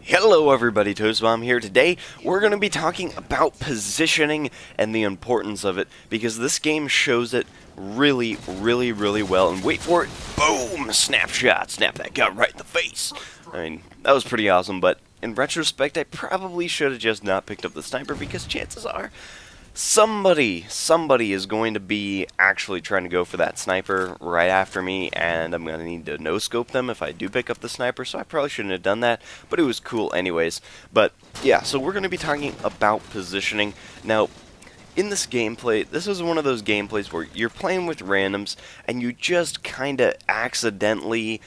Hello everybody, Toastbomb here. Today we're going to be talking about positioning and the importance of it because this game shows it really well. And wait for it, boom, snapshot, snap that guy right in the face. I mean, that was pretty awesome, but in retrospect I probably should have just not picked up the sniper because chances are somebody is going to be actually trying to go for that sniper right after me, and I'm going to need to no-scope them if I do pick up the sniper, so I probably shouldn't have done that, but it was cool anyways. But yeah, so we're going to be talking about positioning. Now, in this gameplay, this is one of those gameplays where you're playing with randoms, and you just kind of accidentally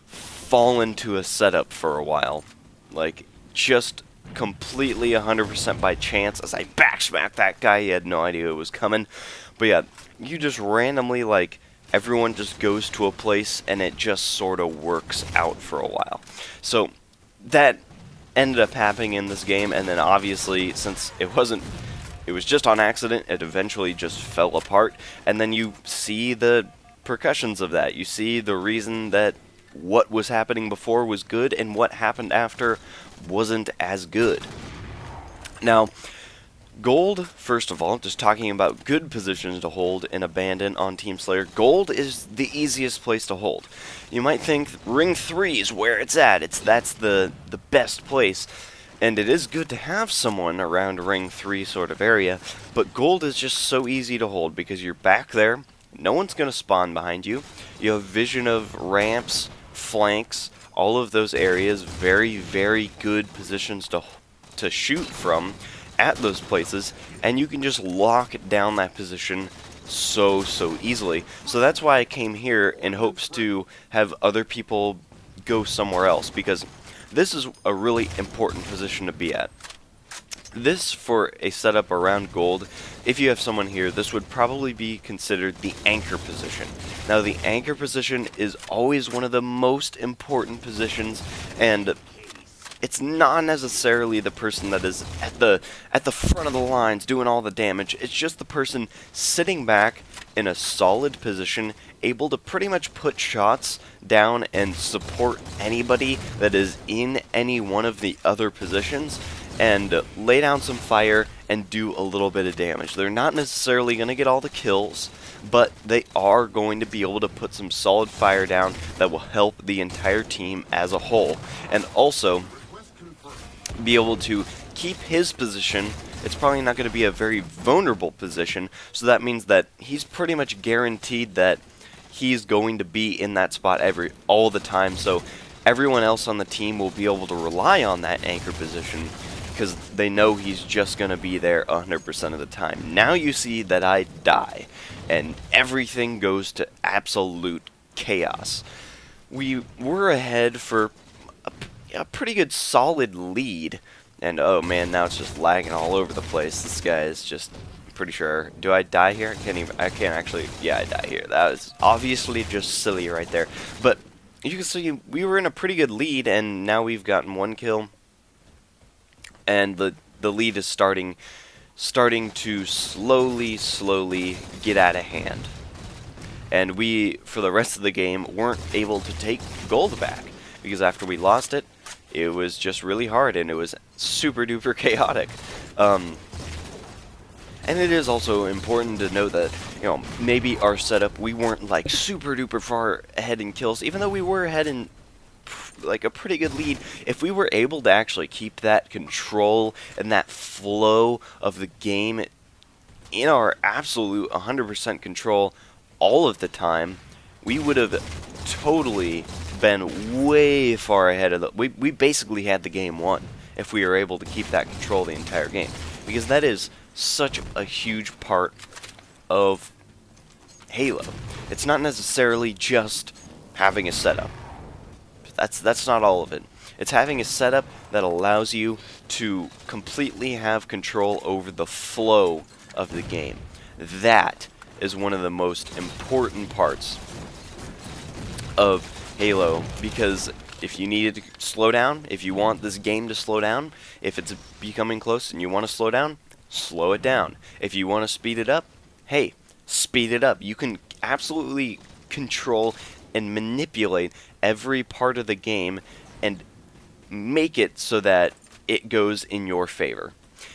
fall into a setup for a while. Like, just completely 100% by chance as I backsmacked that guy. He had no idea it was coming. But yeah, you just randomly, like, everyone just goes to a place and it just sort of works out for a while. So that ended up happening in this game, and then obviously since it was just on accident, it eventually just fell apart, and then you see the repercussions of that. You see the reason that what was happening before was good and what happened after wasn't as good. Now, gold, first of all, just talking about good positions to hold in Abandon on Team Slayer, gold is the easiest place to hold. You might think ring 3 is where it's at. That's the best place. And it is good to have someone around ring 3 sort of area, but gold is just so easy to hold because you're back there. No one's going to spawn behind you. You have vision of ramps, flanks, all of those areas, very good positions to shoot from at those places, and you can just lock down that position so easily. So that's why I came here in hopes to have other people go somewhere else, because this is a really important position to be at. This, for a setup around gold, if you have someone here, this would probably be considered the anchor position. Now, the anchor position is always one of the most important positions, and it's not necessarily the person that is at the front of the lines doing all the damage. It's just the person sitting back in a solid position, able to pretty much put shots down and support anybody that is in any one of the other positions, and lay down some fire and do a little bit of damage. They're not necessarily going to get all the kills, but they are going to be able to put some solid fire down that will help the entire team as a whole, and also be able to keep his position. It's probably not going to be a very vulnerable position, so that means that he's pretty much guaranteed that he's going to be in that spot all the time, so everyone else on the team will be able to rely on that anchor position because they know he's just going to be there 100% of the time. Now you see that I die, and everything goes to absolute chaos. We were ahead for a pretty good solid lead, and oh man, now it's just lagging all over the place. This guy is just, pretty sure, do I die here? I can't actually, yeah, I die here. That was obviously just silly right there. But you can see we were in a pretty good lead, and now we've gotten one kill, and the lead is starting to slowly get out of hand. And we, for the rest of the game, weren't able to take gold back, because after we lost it, it was just really hard, and it was super duper chaotic. And it is also important to note that, you know, maybe our setup, we weren't like super duper far ahead in kills, even though we were ahead in like a pretty good lead. If we were able to actually keep that control and that flow of the game in our absolute 100% control all of the time, we would have totally been way far ahead of we basically had the game won if we were able to keep that control the entire game, because that is such a huge part of Halo. It's not necessarily just having a setup. That's not all of it. It's having a setup that allows you to completely have control over the flow of the game. That is one of the most important parts of Halo, because if you needed to slow down, if you want this game to slow down, if it's becoming close and you want to slow it down. If you want to speed it up, hey, speed it up. You can absolutely control and manipulate every part of the game and make it so that it goes in your favor.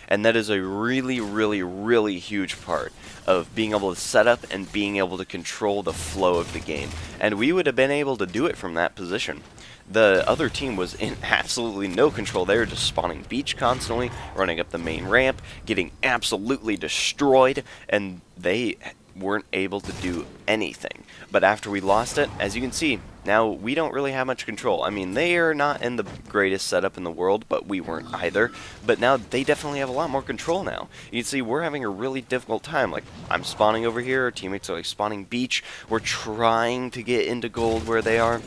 And that is a really, really, really huge part of being able to set up and being able to control the flow of the game. And we would have been able to do it from that position. The other team was in absolutely no control. They were just spawning beach constantly, running up the main ramp, getting absolutely destroyed, and they weren't able to do anything. But after we lost it, as you can see, now we don't really have much control. I mean, they are not in the greatest setup in the world, but we weren't either. But now they definitely have a lot more control now. You can see we're having a really difficult time. Like, I'm spawning over here, our teammates are like spawning beach. We're trying to get into gold where they are.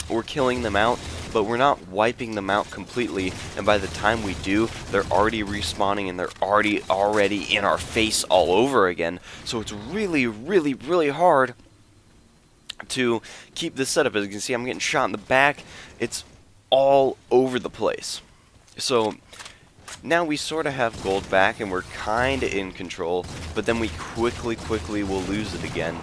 We're killing them out, but we're not wiping them out completely, and by the time we do, they're already respawning and they're already in our face all over again. So it's really, really, really hard to keep this setup. As you can see, I'm getting shot in the back. It's all over the place. So now we sort of have gold back and we're kind of in control, but then we quickly will lose it again,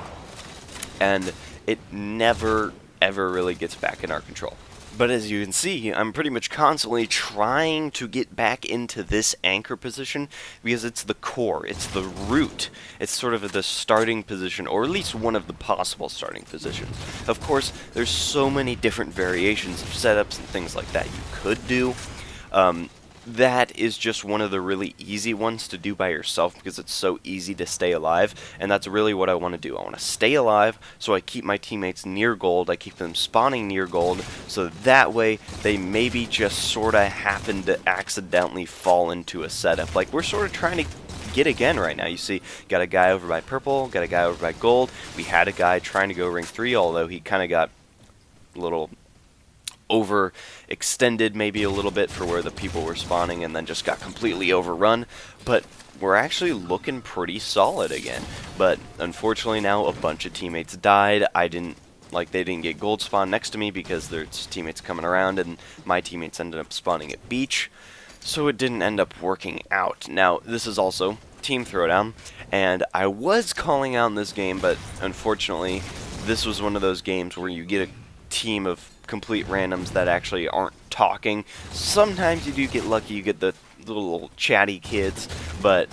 and it never ever really gets back in our control. But as you can see, I'm pretty much constantly trying to get back into this anchor position because it's the core, it's the root, it's sort of the starting position, or at least one of the possible starting positions. Of course, there's so many different variations of setups and things like that you could do. That is just one of the really easy ones to do by yourself because it's so easy to stay alive, and that's really what I want to do. I want to stay alive so I keep my teammates near gold, I keep them spawning near gold, so that way they maybe just sort of happen to accidentally fall into a setup. Like we're sort of trying to get again right now. You see, got a guy over by purple, got a guy over by gold. We had a guy trying to go ring 3, although he kind of got a little overextended maybe a little bit for where the people were spawning and then just got completely overrun. But we're actually looking pretty solid again. But unfortunately now a bunch of teammates died. They didn't get gold spawn next to me because there's teammates coming around, and my teammates ended up spawning at beach. So it didn't end up working out. Now this is also team throwdown, and I was calling out in this game, but unfortunately this was one of those games where you get a team of complete randoms that actually aren't talking. Sometimes you do get lucky, you get the little chatty kids, but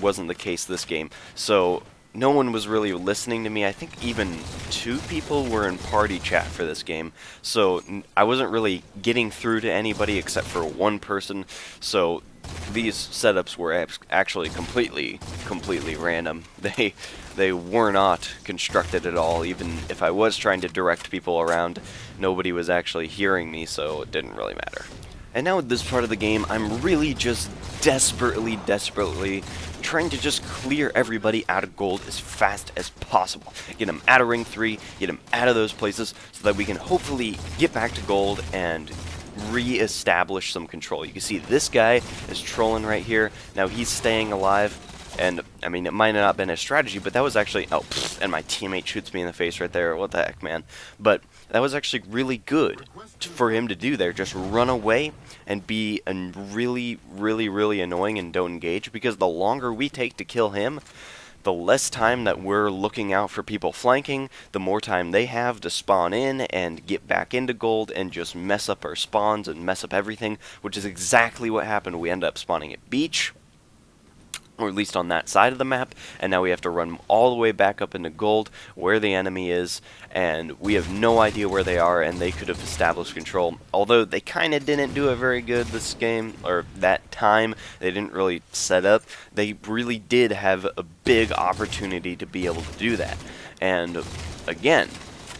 wasn't the case this game. So no one was really listening to me. I think even 2 people were in party chat for this game, so I wasn't really getting through to anybody except for one person. So these setups were actually completely random. They were not constructed at all. Even if I was trying to direct people around, nobody was actually hearing me, so it didn't really matter. And now with this part of the game, I'm really just desperately trying to just clear everybody out of gold as fast as possible. Get them out of ring 3, get them out of those places, so that we can hopefully get back to gold and re-establish some control. You can see this guy is trolling right here. Now he's staying alive, and I mean, it might not have been a strategy, but that was actually, and my teammate shoots me in the face right there. What the heck, man? But that was actually really good for him to do there. Just run away and be really annoying and don't engage, because the longer we take to kill him, the less time that we're looking out for people flanking, the more time they have to spawn in and get back into gold and just mess up our spawns and mess up everything, which is exactly what happened. We end up spawning at beach, or at least on that side of the map, and now we have to run all the way back up into gold where the enemy is, and we have no idea where they are, and they could have established control. Although they kind of didn't do it very good this game, or that time, they didn't really set up. They really did have a big opportunity to be able to do that. And again,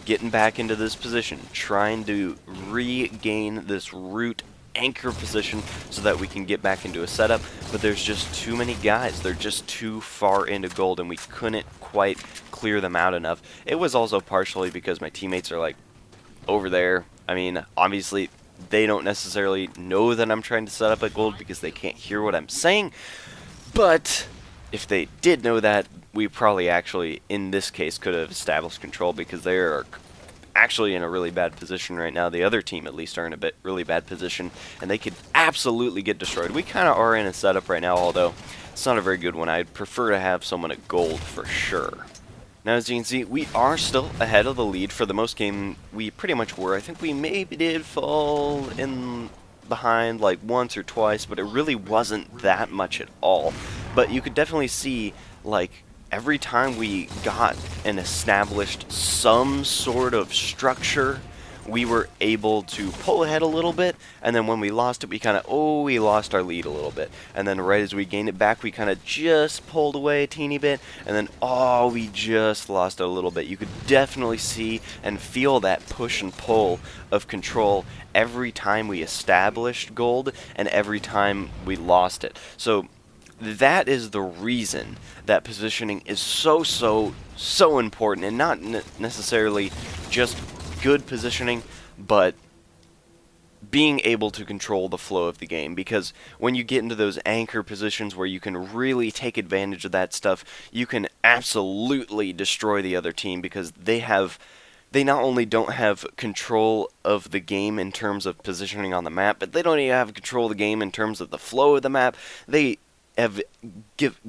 getting back into this position, trying to regain this root anchor position so that we can get back into a setup, but there's just too many guys. They're just too far into gold, and we couldn't quite clear them out enough. It was also partially because my teammates are like over there. I mean, obviously they don't necessarily know that I'm trying to set up at gold because they can't hear what I'm saying, but if they did know that, we probably actually in this case could have established control, because they are actually in a really bad position right now. The other team at least are in a really bad position, and they could absolutely get destroyed. We kind of are in a setup right now, although it's not a very good one. I'd prefer to have someone at gold for sure. Now, as you can see, we are still ahead of the lead. For the most game, we pretty much were. I think we maybe did fall in behind like once or twice, but it really wasn't that much at all. But you could definitely see, like, every time we got and established some sort of structure, we were able to pull ahead a little bit, and then when we lost it, we lost our lead a little bit. And then right as we gained it back, we kind of just pulled away a teeny bit, and then, we just lost it a little bit. You could definitely see and feel that push and pull of control every time we established gold and every time we lost it. So that is the reason that positioning is so important, and not necessarily just good positioning, but being able to control the flow of the game. Because when you get into those anchor positions where you can really take advantage of that stuff, you can absolutely destroy the other team, because they not only don't have control of the game in terms of positioning on the map, but they don't even have control of the game in terms of the flow of the map. They have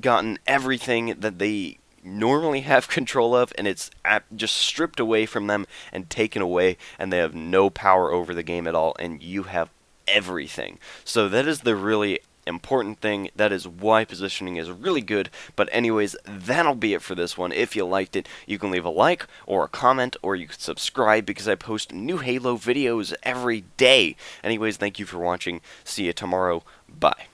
gotten everything that they normally have control of, and it's just stripped away from them and taken away, and they have no power over the game at all, and you have everything. So that is the really important thing. That is why positioning is really good. But anyways, that'll be it for this one. If you liked it, you can leave a like or a comment, or you can subscribe, because I post new Halo videos every day. Anyways, thank you for watching. See you tomorrow. Bye.